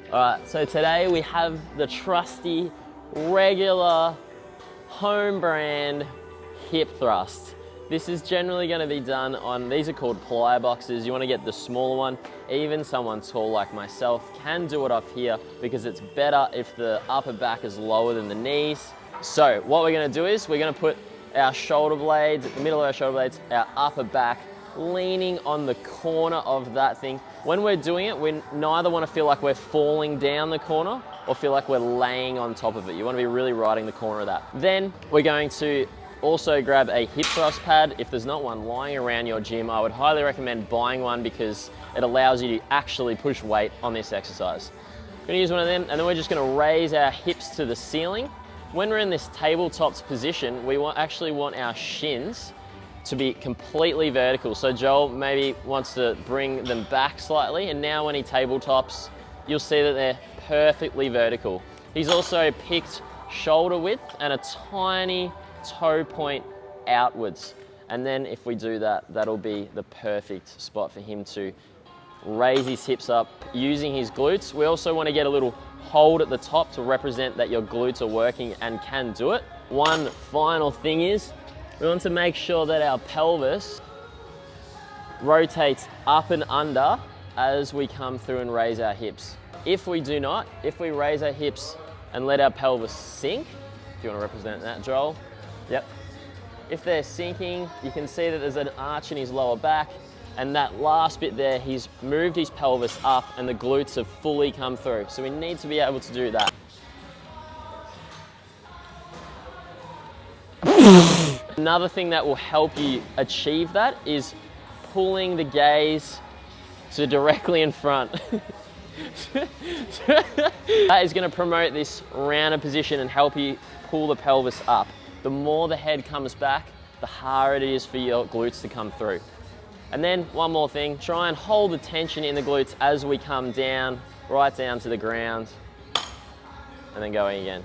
All right, so today we have the trusty, regular, home brand hip thrust. This is generally going to be done on, these are called ply boxes. You want to get the smaller one. Even someone tall like myself can do it off here because it's better if the upper back is lower than the knees. So what we're going to do is we're going to put our shoulder blades, at the middle of our shoulder blades, our upper back, leaning on the corner of that thing. When we're doing it, we neither want to feel like we're falling down the corner or feel like we're laying on top of it. You want to be really riding the corner of that. Then we're going to also grab a hip thrust pad. If there's not one lying around your gym, I would highly recommend buying one because it allows you to actually push weight on this exercise. I'm gonna use one of them, and then we're just gonna raise our hips to the ceiling. When we're in this tabletops position, we actually want our shins to be completely vertical. So Joel maybe wants to bring them back slightly, and now when he tabletops, you'll see that they're perfectly vertical. He's also picked shoulder width and a tiny toe point outwards. And then if we do that, that'll be the perfect spot for him to raise his hips up using his glutes. We also want to get a little hold at the top to represent that your glutes are working and can do it. One final thing is, we want to make sure that our pelvis rotates up and under as we come through and raise our hips. If we do not, if we raise our hips and let our pelvis sink, if you want to represent that, Joel, yep. If they're sinking, you can see that there's an arch in his lower back, and that last bit there, he's moved his pelvis up and the glutes have fully come through. So we need to be able to do that. Another thing that will help you achieve that is pulling the gaze to directly in front. That is going to promote this rounded position and help you pull the pelvis up. The more the head comes back, the harder it is for your glutes to come through. And then one more thing, try and hold the tension in the glutes as we come down, right down to the ground, and then going again.